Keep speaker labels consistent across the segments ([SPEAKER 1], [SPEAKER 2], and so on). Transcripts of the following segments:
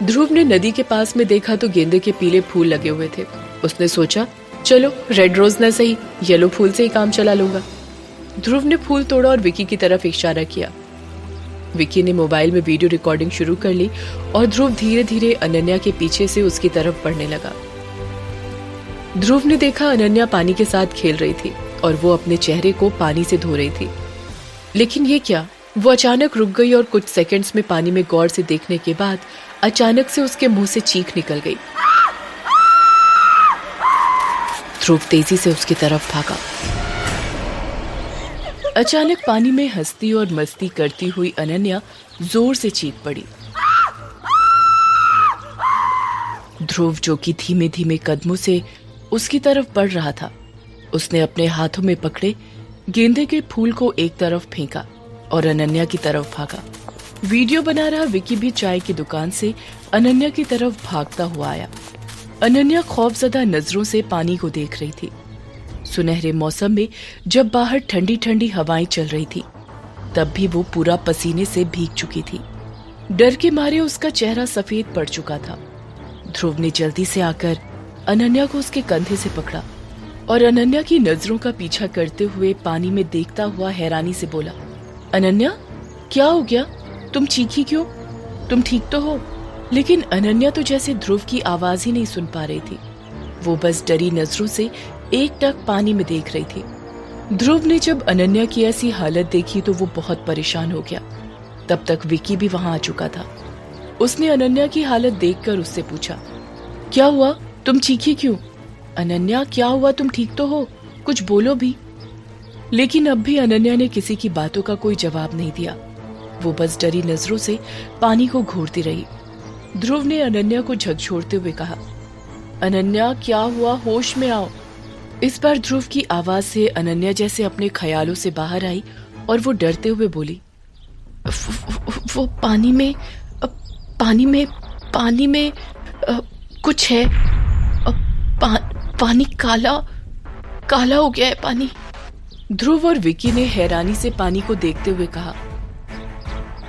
[SPEAKER 1] ध्रुव ने नदी के पास में देखा तो गेंदे के पीले फूल लगे हुए थे। उसने सोचा चलो रेड रोज न सही, येलो फूल से ही काम चला लूंगा। ध्रुव ने फूल तोड़ा और विकी की तरफ इशारा किया। विकी ने मोबाइल में वीडियो रिकॉर्डिंग शुरू कर ली और ध्रुव धीरे धीरे अनन्या के पीछे से उसकी तरफ बढ़ने लगा। ध्रुव ने देखा अनन्या पानी के साथ खेल रही थी और वो अपने चेहरे को पानी से धो रही थी। लेकिन ये क्या, वो अचानक रुक गई और कुछ सेकंड्स में पानी में गौर से देखने के बाद अचानक से उसके मुंह से चीख निकल गई। ध्रुव तेजी से उसकी तरफ भागा। अचानक पानी में हंसती और मस्ती करती हुई अनन्या जोर से चीख पड़ी। ध्रुव जो कि धीमे धीमे कदमों से उसकी तरफ बढ़ रहा था, उसने अपने हाथों में पकड़े गेंदे के फूल को एक तरफ फेंका और अनन्या की तरफ भागा। वीडियो बना रहा विकी भी चाय की दुकान से अनन्या की तरफ भागता हुआ आया। अनन्या खौफजदा नजरों से पानी को देख रही थी। सुनहरे मौसम में जब बाहर ठंडी ठंडी हवाएं चल रही थी, तब भी वो पूरा पसीने से भीग चुकी थी। डर के मारे उसका चेहरा सफेद पड़ चुका था। ध्रुव ने जल्दी से आकर अनन्या को उसके कंधे से पकड़ा और अनन्या की नजरों का पीछा करते हुए पानी में देखता हुआ हैरानी से बोला, अनन्या क्या हो गया, तुम चीखी क्यों, तुम ठीक तो हो? लेकिन अनन्या तो जैसे ध्रुव की आवाज ही नहीं सुन पा रही थी। वो बस डरी नजरों से एकटक पानी में देख रही थी। ध्रुव ने जब अनन्या की ऐसी हालत देखी तो वो बहुत परेशान हो गया। तब तक विकी भी वहां आ चुका था। उसने अनन्या की हालत देखकर उससे पूछा, क्या हुआ, तुम चीखी क्यों? अनन्या क्या हुआ, तुम ठीक तो हो, कुछ बोलो भी। लेकिन अब भी अनन्या ने किसी की बातों का कोई जवाब नहीं दिया। वो बस डरी नजरों से पानी को घूरती रही। ध्रुव ने अनन्या को झकझोरते हुए कहा, अनन्या क्या हुआ, होश में आओ। इस बार ध्रुव की आवाज से अनन्या जैसे अपने ख्यालों से बाहर आई और वो डरते हुए बोली, वो पानी में कुछ है, पानी काला हो गया है पानी। ध्रुव और विकी ने हैरानी से पानी को देखते हुए कहा,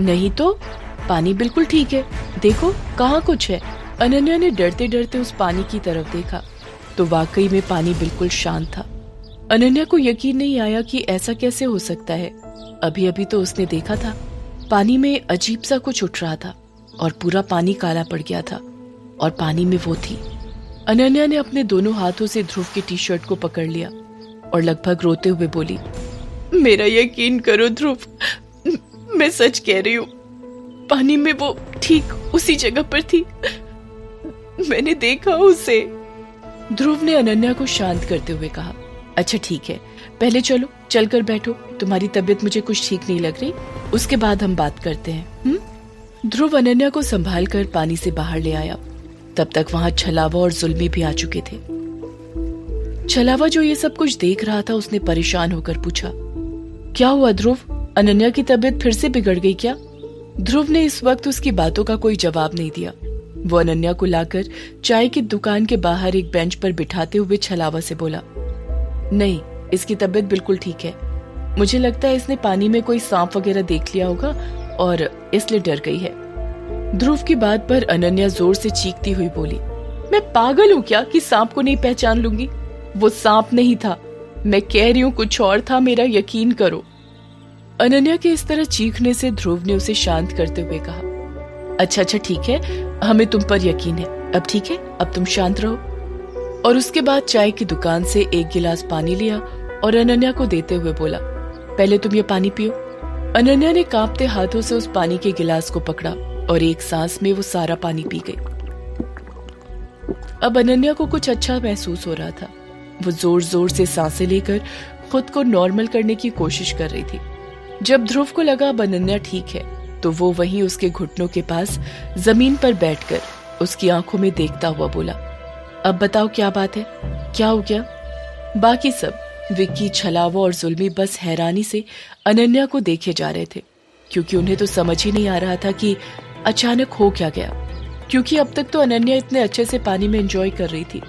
[SPEAKER 1] नहीं तो पानी बिल्कुल ठीक है, देखो कहाँ कुछ है। अनन्या ने डरते डरते उस पानी की तरफ देखा तो वाकई में पानी बिल्कुल शांत था। अनन्या को यकीन नहीं आया कि ऐसा कैसे हो सकता है। अभी अभी तो उसने देखा था पानी में अजीब सा कुछ उठ रहा था और पूरा पानी काला पड़ गया था और पानी में वो थी। अनन्या ने अपने दोनों हाथों से ध्रुव की टी शर्ट को पकड़ लिया और लगभग रोते हुए बोली, मेरा यकीन करो ध्रुव, मैं सच कह रही हूँ, पानी में वो ठीक उसी जगह पर थी, मैंने देखा उसे। ध्रुव ने अनन्या को शांत करते हुए कहा, अच्छा ठीक है, पहले चलो चलकर बैठो, तुम्हारी तबीयत मुझे कुछ ठीक नहीं लग रही, उसके बाद हम बात करते हैं। ध्रुव अनन्या को संभाल कर पानी से बाहर ले आया। तब तक वहां छलावा और जुल्मी भी आ चुके थे। छलावा जो ये सब कुछ देख रहा था, उसने परेशान होकर पूछा, क्या हुआ ध्रुव, अनन्या की तबीयत फिर से बिगड़ गई क्या? ध्रुव ने इस वक्त उसकी बातों का कोई जवाब नहीं दिया। वो अनन्या को लाकर चाय की दुकान के बाहर एक बेंच पर बिठाते हुए छलावा से बोला, नहीं, इसकी तबीयत बिल्कुल ठीक है, मुझे लगता है इसने पानी में कोई सांप वगैरह देख लिया होगा और इसलिए डर गई है। ध्रुव की बात पर अनन्या जोर से चीखती हुई बोली, मैं पागल हूँ क्या कि सांप को नहीं पहचान लूंगी? वो सांप नहीं था, मैं कह रही हूँ कुछ और था, मेरा यकीन करो। अनन्या के इस तरह चीखने से ध्रुव ने उसे शांत करते हुए कहा, अच्छा ठीक है, हमें तुम पर यकीन है, अब ठीक है, अब तुम शांत रहो। और उसके बाद चाय की दुकान से एक गिलास पानी लिया और अनन्या को देते हुए बोला, पहले तुम ये पानी पियो। अनन्या ने कांपते हाथों से उस पानी के गिलास को पकड़ा और एक सांस में वो सारा पानी पी गई। अब अनन्या को कुछ अच्छा महसूस हो रहा था। वो जोर जोर से सांसें लेकर खुद को नॉर्मल करने की कोशिश कर रही थी। जब ध्रुव को लगा अब अनन्या ठीक है, तो वो वहीं उसके घुटनों के पास जमीन पर बैठकर उसकी आंखों में देखता हुआ बोला, अब बताओ क्या बात है, क्या हो गया? बाकी सब विक्की, छलावा और जुल्मी बस हैरानी से अनन्या को देखे जा रहे थे, क्योंकि उन्हें तो समझ ही नहीं आ रहा था कि अचानक हो क्या गया, क्योंकि अब तक तो अनन्या इतने अच्छे से पानी में एंजॉय कर रही थी।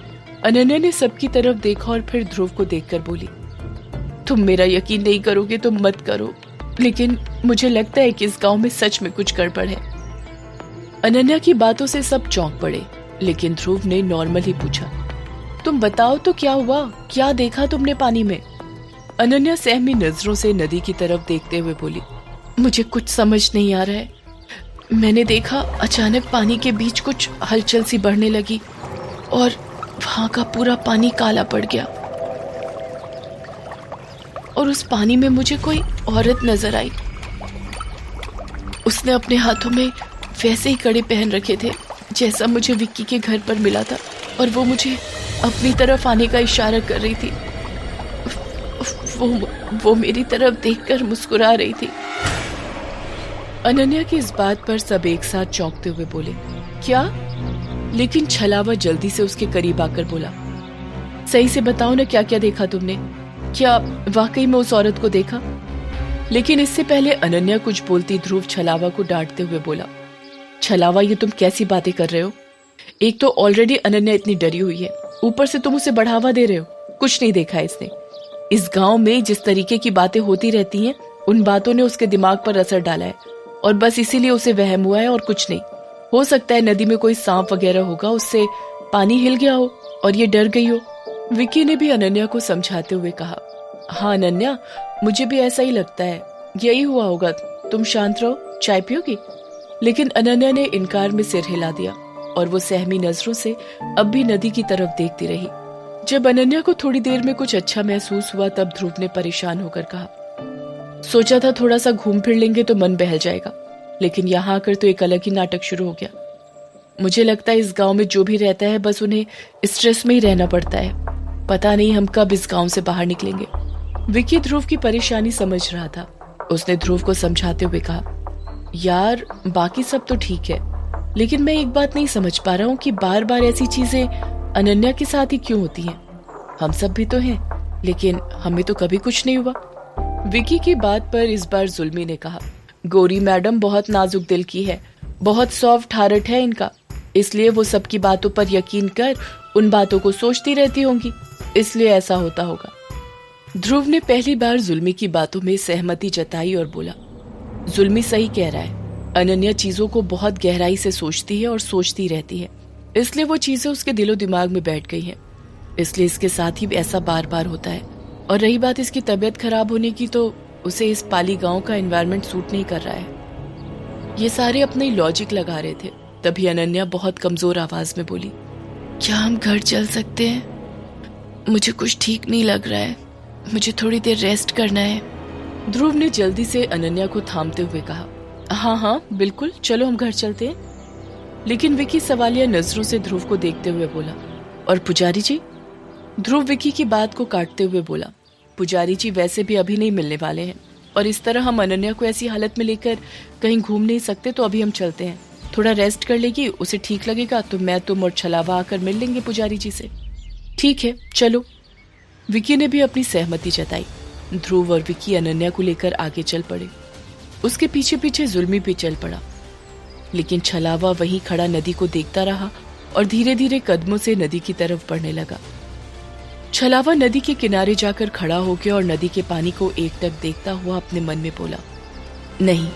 [SPEAKER 1] अनन्या ने सबकी तरफ देखा और फिर ध्रुव को देखकर बोली, तुम मेरा यकीन नहीं करोगे तो मत करो, लेकिन मुझे लगता है कि इस गांव में सच में कुछ गड़बड़ है। अनन्या की बातों से सब चौंक पड़े, लेकिन ध्रुव ने नॉर्मल ही पूछा, तुम बताओ तो क्या हुआ, क्या देखा तुमने पानी में? अनन्या सहमी नजरों से नदी की तरफ देखते हुए बोली, मुझे कुछ समझ नहीं आ रहा है। मैंने देखा अचानक पानी के बीच कुछ हलचल सी बढ़ने लगी और वहां का पूरा पानी काला पड़ गया और उस पानी में मुझे कोई औरत नजर आई। उसने अपने हाथों में वैसे ही कड़े पहन रखे थे जैसा मुझे विक्की के घर पर मिला था, और वो मुझे अपनी तरफ आने का इशारा कर रही थी। वो मेरी तरफ देखकर मुस्कुरा रही थी। अनन्या की इस बात पर सब एक साथ चौंकते हुए बोले, क्या? लेकिन छलावा जल्दी से उसके करीब आकर बोला, सही से बताओ ना, क्या क्या देखा तुमने? क्या वाकई में उस औरत को देखा? लेकिन इससे पहले अनन्या कुछ बोलती ध्रुव छलावा को डांटते हुए बोला, छलावा, ये तुम कैसी बातें कर रहे हो? एक तो ऑलरेडी अनन्या इतनी डरी हुई है, ऊपर से तुम उसे बढ़ावा दे रहे हो। कुछ नहीं देखा इसने। इस गांव में जिस तरीके की बातें होती रहती हैं, उन बातों ने उसके दिमाग पर असर डाला है और बस इसीलिए उसे वहम हुआ है और कुछ नहीं। हो सकता है नदी में कोई सांप वगैरह होगा, उससे पानी हिल गया हो और ये डर गई हो। विक्की ने भी अनन्या को समझाते हुए कहा, हाँ अनन्या, मुझे भी ऐसा ही लगता है, यही हुआ होगा। तुम शांत रहो, चाय पियोगी? लेकिन अनन्या ने इनकार में सिर हिला दिया और वो सहमी नजरों से अब भी नदी की तरफ देखती रही। जब अनन्या को थोड़ी देर में कुछ अच्छा महसूस हुआ, तब ध्रुव ने परेशान होकर कहा, सोचा था थोड़ा सा घूम फिर लेंगे तो मन बहल जाएगा, लेकिन यहाँ आकर तो एक अलग ही नाटक शुरू हो गया। मुझे लगता है इस गांव में जो भी रहता है बस उन्हें स्ट्रेस में ही रहना पड़ता है। पता नहीं हम कब इस गांव से बाहर निकलेंगे। विक्की ध्रुव की परेशानी समझ रहा था। उसने ध्रुव को समझाते हुए कहा, यार बाकी सब तो ठीक है, लेकिन मैं एक बात नहीं समझ पा रहा हूँ कि बार बार ऐसी चीजें अनन्या के साथ ही क्यों होती हैं? हम सब भी तो हैं, लेकिन हमें तो कभी कुछ नहीं हुआ। विकी की बात पर इस बार जुल्मी ने कहा, गौरी मैडम बहुत नाजुक दिल की है, बहुत सॉफ्ट हार्ट है इनका, इसलिए वो सबकी बातों पर यकीन कर उन बातों को सोचती रहती होंगी, इसलिए ऐसा होता होगा। ध्रुव ने पहली बार जुल्मी की बातों में सहमति जताई और बोला, जुल्मी सही कह रहा है। अनन्या चीजों को बहुत गहराई से सोचती है और सोचती रहती है, इसलिए वो चीजें उसके दिलो दिमाग में बैठ गई हैं, इसलिए इसके साथ ही ऐसा बार बार होता है। और रही बात इसकी तबीयत खराब होने की, तो उसे इस पाली गांव का एनवायरनमेंट सूट नहीं कर रहा है। ये सारे अपने लॉजिक लगा रहे थे, तभी अनन्या बहुत कमजोर आवाज में बोली, क्या हम घर चल सकते हैं? मुझे कुछ ठीक नहीं लग रहा है, मुझे थोड़ी देर रेस्ट करना है। ध्रुव ने जल्दी से अनन्या को थामते हुए कहा, हाँ हाँ बिल्कुल, चलो हम घर चलते हैं। लेकिन विकी सवालिया नजरों से ध्रुव को देखते हुए बोला, और पुजारी जी? ध्रुव विकी की बात को काटते हुए बोला, पुजारी जी वैसे भी अभी नहीं मिलने वाले हैं, और इस तरह हम अनन्या को ऐसी हालत में लेकर कहीं घूम नहीं सकते, तो अभी हम चलते हैं। थोड़ा रेस्ट कर लेगी, उसे ठीक लगेगा तो मैं, तुम और छलावा आकर मिल लेंगे पुजारी जी से। ठीक है चलो। विकी ने भी अपनी सहमति जताई। ध्रुव और विकी अनन्या को लेकर आगे चल पड़े। उसके पीछे पीछे जुल्मी भी चल पड़ा, लेकिन छलावा वहीं खड़ा नदी को देखता रहा और धीरे धीरे कदमों से नदी की तरफ बढ़ने लगा। छलावा नदी के किनारे जाकर खड़ा हो गया और नदी के पानी को एकटक देखता हुआ अपने मन में बोला, नहीं,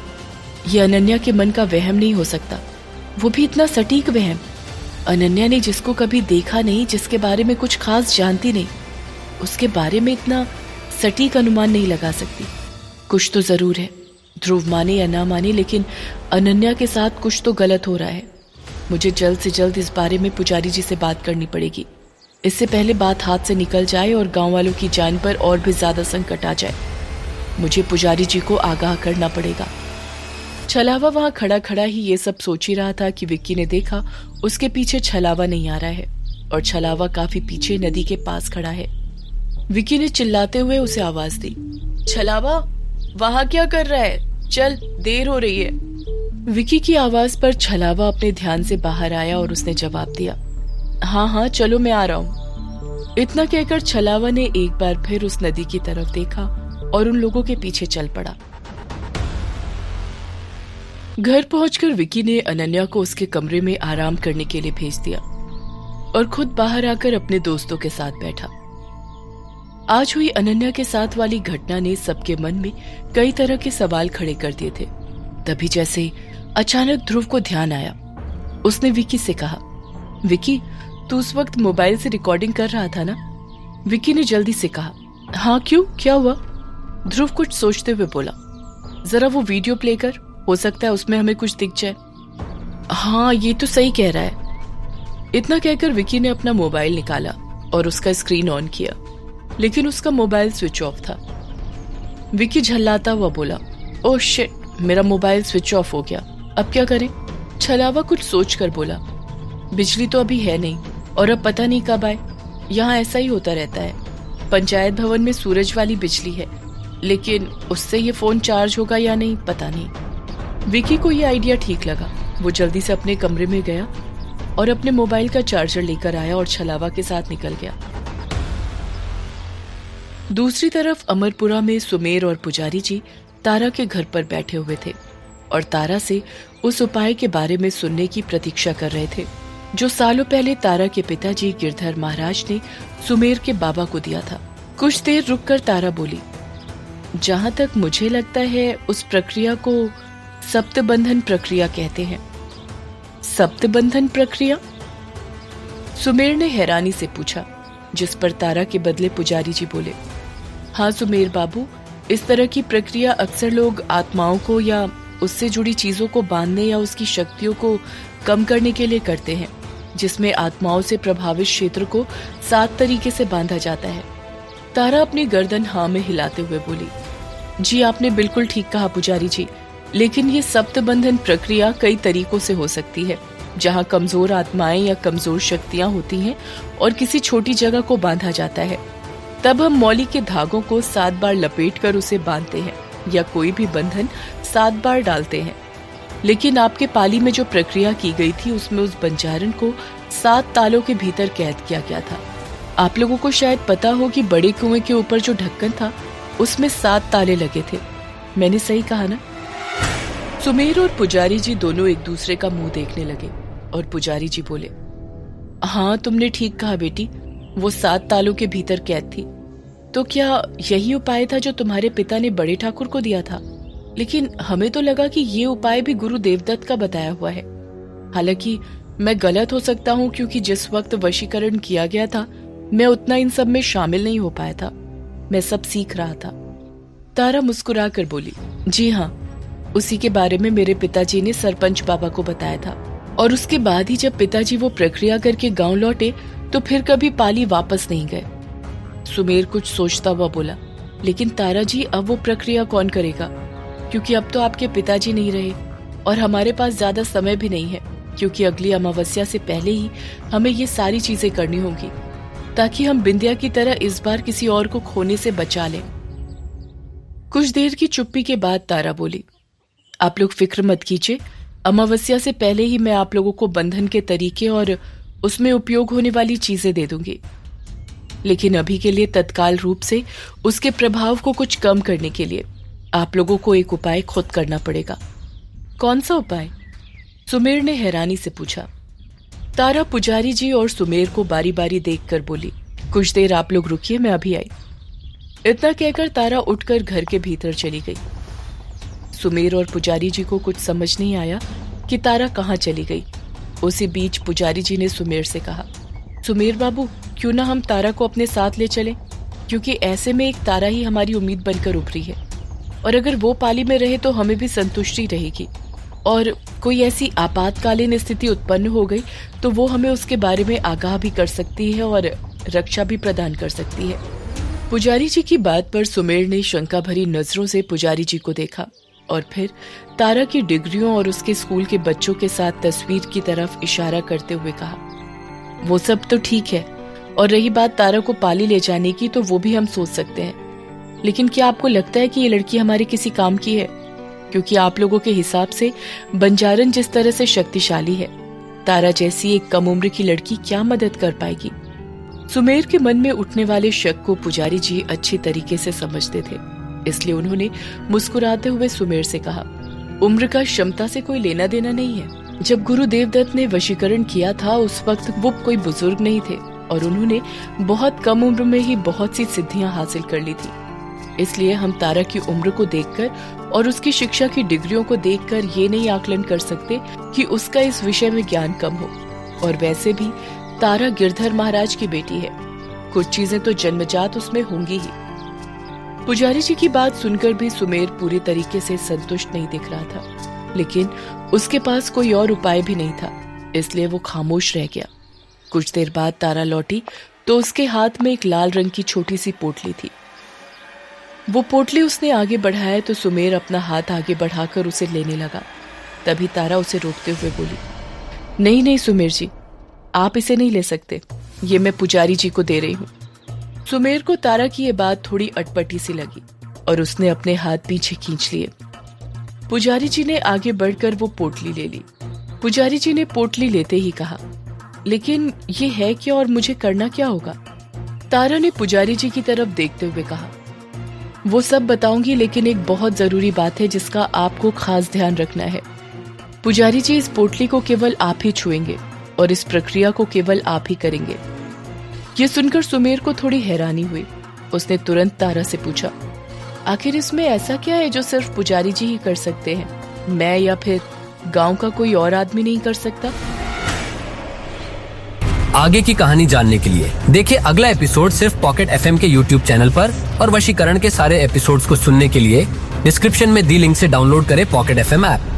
[SPEAKER 1] ये अनन्या के मन का वहम नहीं हो सकता, वो भी इतना सटीक वहम। अनन्या ने जिसको कभी देखा नहीं, जिसके बारे में कुछ खास जानती नहीं, उसके बारे में इतना सटीक अनुमान नहीं लगा सकती। कुछ तो जरूर है, ध्रुव माने या ना माने, लेकिन अनन्या के साथ कुछ तो गलत हो रहा है। मुझे जल्द से जल्द इस बारे में पुजारी जी से बात करनी पड़ेगी, इससे पहले बात हाथ से निकल जाए और गांव वालों की जान पर और भी ज्यादा संकट आ जाए। मुझे पुजारी जी को आगाह करना पड़ेगा। छलावा वहां खड़ा खड़ा ही ये सब सोच ही रहा था कि विक्की ने देखा उसके पीछे छलावा नहीं आ रहा है, और छलावा काफी पीछे नदी के पास खड़ा है। विक्की ने चिल्लाते हुए उसे आवाज दी, छलावा वहां क्या कर रहा है? चल, देर हो रही है। विक्की की आवाज पर छलावा अपने ध्यान से बाहर आया और उसने जवाब दिया, हाँ हाँ चलो मैं आ रहा हूँ। इतना कहकर छलावा ने एक बार फिर उस नदी की तरफ देखा और उन लोगों के पीछे चल पड़ा। घर पहुंचकर विक्की ने अनन्या को उसके कमरे में आराम करने के लिए भेज दिया और खुद बाहर आकर अपने दोस्तों के साथ बैठा। आज हुई अनन्या के साथ वाली घटना ने सबके मन में कई तरह के सवाल खड़े कर दिए थे। तभी जैसे अचानक ध्रुव को ध्यान आया उसने विकी से कहा, विकी तू उस वक्त मोबाइल से रिकॉर्डिंग कर रहा था ना? विकी ने जल्दी से कहा, हाँ क्यों, क्या हुआ? ध्रुव कुछ सोचते हुए बोला, जरा वो वीडियो प्ले कर, हो सकता है उसमें हमें कुछ दिख जाए। हाँ ये तो सही कह रहा है। इतना कहकर विकी ने अपना मोबाइल निकाला और उसका स्क्रीन ऑन किया, लेकिन उसका मोबाइल स्विच ऑफ था। विकी झल्लाता हुआ बोला, ओह शिट, मेरा मोबाइल स्विच ऑफ हो गया, अब क्या करें? छलावा कुछ सोचकर बोला, बिजली तो अभी है नहीं और अब पता नहीं कब आए। यहाँ ऐसा ही होता रहता है। पंचायत भवन में सूरज वाली बिजली है, लेकिन उससे ये फोन चार्ज होगा या नहीं पता नहीं। विकी को ये आइडिया ठीक लगा। वो जल्दी से अपने कमरे में गया और अपने मोबाइल का चार्जर लेकर आया और छलावा के साथ निकल गया। दूसरी तरफ अमरपुरा में सुमेर और पुजारी जी तारा के घर पर बैठे हुए थे और तारा से उस उपाय के बारे में सुनने की प्रतीक्षा कर रहे थे जो सालों पहले तारा के पिताजी गिरधर महाराज ने सुमेर के बाबा को दिया था। कुछ देर रुककर तारा बोली, जहां तक मुझे लगता है उस प्रक्रिया को सप्तबंधन प्रक्रिया कहते हैं। सप्तबंधन प्रक्रिया? सुमेर ने हैरानी से पूछा, जिस पर तारा के बदले पुजारी जी बोले, हाँ सुमेर बाबू, इस तरह की प्रक्रिया अक्सर लोग आत्माओं को या उससे जुड़ी चीजों को बांधने या उसकी शक्तियों को कम करने के लिए करते हैं, जिसमें आत्माओं से प्रभावित क्षेत्र को 7 तरीके से बांधा जाता है। तारा अपनी गर्दन हाँ में हिलाते हुए बोली, जी आपने बिल्कुल ठीक कहा पुजारी जी, लेकिन ये सप्तबंधन प्रक्रिया कई तरीकों से हो सकती है, जहाँ कमजोर आत्माएं या कमजोर शक्तियां होती हैं और किसी छोटी जगह को बांधा जाता है। तब हम मौली के धागों को 7 बार लपेटकर उसे बांधते हैं या कोई भी बंधन 7 बार डालते हैं। लेकिन आपके पाली में जो प्रक्रिया की गई थी उसमें उस बंजारन को 7 तालों के भीतर कैद किया गया था। आप लोगों को शायद पता हो कि बड़े कुएं के ऊपर जो ढक्कन था उसमें 7 ताले लगे थे। मैंने सही कहा ना? सुमेर और पुजारी जी दोनों एक दूसरे का मुंह देखने लगे और पुजारी जी बोले, हाँ तुमने ठीक कहा बेटी, वो 7 तालों के भीतर कैद थी। तो क्या यही उपाय था जो तुम्हारे पिता ने बड़े ठाकुर को दिया था? लेकिन हमें तो लगा कि ये उपाय भी गुरु देवदत्त का बताया हुआ है। हालांकि मैं गलत हो सकता हूँ, क्योंकि जिस वक्त वशीकरण किया गया था मैं उतना इन सब में शामिल नहीं हो पाया था, मैं सब सीख रहा था। तारा मुस्कुरा कर बोली, जी हाँ, उसी के बारे में मेरे पिताजी ने सरपंच बाबा को बताया था, और उसके बाद ही जब पिताजी वो प्रक्रिया करके गांव लौटे तो फिर कभी पाली वापस नहीं गए। सुमेर कुछ सोचता हुआ बोला, लेकिन तारा जी अब वो प्रक्रिया कौन करेगा, क्योंकि अब तो आपके पिताजी नहीं रहे और हमारे पास ज्यादा समय भी नहीं है, क्योंकि अगली अमावस्या से पहले ही हमें ये सारी चीजें करनी होंगी ताकि हम बिंदिया की तरह इस बार किसी और को खोने से बचा लें। कुछ देर की चुप्पी के बाद तारा बोली, आप लोग फिक्र मत कीजिए, अमावस्या से पहले ही मैं आप लोगों को बंधन के तरीके और उसमें उपयोग होने वाली चीजें दे दूंगी। लेकिन अभी के लिए तत्काल रूप से उसके प्रभाव को कुछ कम करने के लिए आप लोगों को एक उपाय खुद करना पड़ेगा। कौन सा उपाय? सुमेर ने हैरानी से पूछा। तारा पुजारी जी और सुमेर को बारी बारी देखकर बोली, कुछ देर आप लोग रुकिए, मैं अभी आई। इतना कहकर तारा उठकर घर के भीतर चली गई। सुमेर और पुजारी जी को कुछ समझ नहीं आया कि तारा कहाँ चली गई। उसी बीच पुजारी जी ने सुमेर से कहा, सुमेर बाबू, क्यों ना हम तारा को अपने साथ ले चलें, क्योंकि ऐसे में एक तारा ही हमारी उम्मीद बनकर उभरी है, और अगर वो पाली में रहे तो हमें भी संतुष्टि रहेगी, और कोई ऐसी आपातकालीन स्थिति उत्पन्न हो गई तो वो हमें उसके बारे में आगाह भी कर सकती है और रक्षा भी प्रदान कर सकती है। पुजारी जी की बात पर सुमेर ने शंका भरी नजरों से पुजारी जी को देखा और फिर तारा की डिग्रियों और उसके स्कूल के बच्चों के साथ तस्वीर की तरफ इशारा करते हुए कहा, वो सब तो ठीक है, और रही बात तारा को पाली ले जाने की तो वो भी हम सोच सकते हैं, लेकिन क्या आपको लगता है कि ये लड़की हमारे किसी काम की है? क्योंकि आप लोगों के हिसाब से बंजारन जिस तरह से शक्तिशाली है, तारा जैसी एक कम उम्र की लड़की क्या मदद कर पाएगी? सुमेर के मन में उठने वाले शक को पुजारी जी अच्छी तरीके से समझते थे, इसलिए उन्होंने मुस्कुराते हुए सुमेर से कहा, उम्र का क्षमता से कोई लेना देना नहीं है। जब गुरु देवदत्त ने वशीकरण किया था उस वक्त वो कोई बुजुर्ग नहीं थे और उन्होंने बहुत कम उम्र में ही बहुत सी सिद्धियां हासिल कर ली थी। इसलिए हम तारा की उम्र को देखकर और उसकी शिक्षा की डिग्रियों को देखकर ये नहीं आकलन कर सकते कि उसका इस विषय में ज्ञान कम हो। और वैसे भी तारा गिरधर महाराज की बेटी है, कुछ चीजें तो जन्मजात उसमें होंगी ही। पुजारी जी की बात सुनकर भी सुमेर पूरी तरीके से संतुष्ट नहीं दिख रहा था, लेकिन उसके पास कोई और उपाय भी नहीं था, इसलिए वो खामोश रह गया। कुछ देर बाद तारा लौटी तो उसके हाथ में एक लाल रंग की छोटी सी पोटली थी। वो पोटली उसने आगे बढ़ाया तो सुमेर अपना हाथ आगे बढ़ाकर उसे लेने लगा। तभी तारा उसे रोकते हुए बोली, नहीं नहीं सुमेर जी, आप इसे नहीं ले सकते, ये मैं पुजारी जी को दे रही हूँ। सुमेर को तारा की ये बात थोड़ी अटपटी सी लगी और उसने अपने हाथ पीछे खींच लिए। पुजारी जी ने आगे बढ़कर वो पोटली ले ली। पुजारी जी ने पोटली लेते ही कहा, लेकिन ये है क्या और मुझे करना क्या होगा? तारा ने पुजारी जी की तरफ देखते हुए कहा, वो सब बताऊंगी, लेकिन एक बहुत जरूरी बात है जिसका आपको खास ध्यान रखना है। पुजारी जी इस पोटली को केवल आप ही छुएंगे और इस प्रक्रिया को केवल आप ही करेंगे। ये सुनकर सुमेर को थोड़ी हैरानी हुई। उसने तुरंत तारा से पूछा, आखिर इसमें ऐसा क्या है जो सिर्फ पुजारी जी ही कर सकते हैं, मैं या फिर गांव का कोई और आदमी नहीं कर सकता?
[SPEAKER 2] आगे की कहानी जानने के लिए देखिए अगला एपिसोड सिर्फ पॉकेट FM के YouTube चैनल पर, और वशीकरण के सारे एपिसोड्स को सुनने के लिए डिस्क्रिप्शन में दी लिंक से डाउनलोड करें पॉकेट FM ऐप।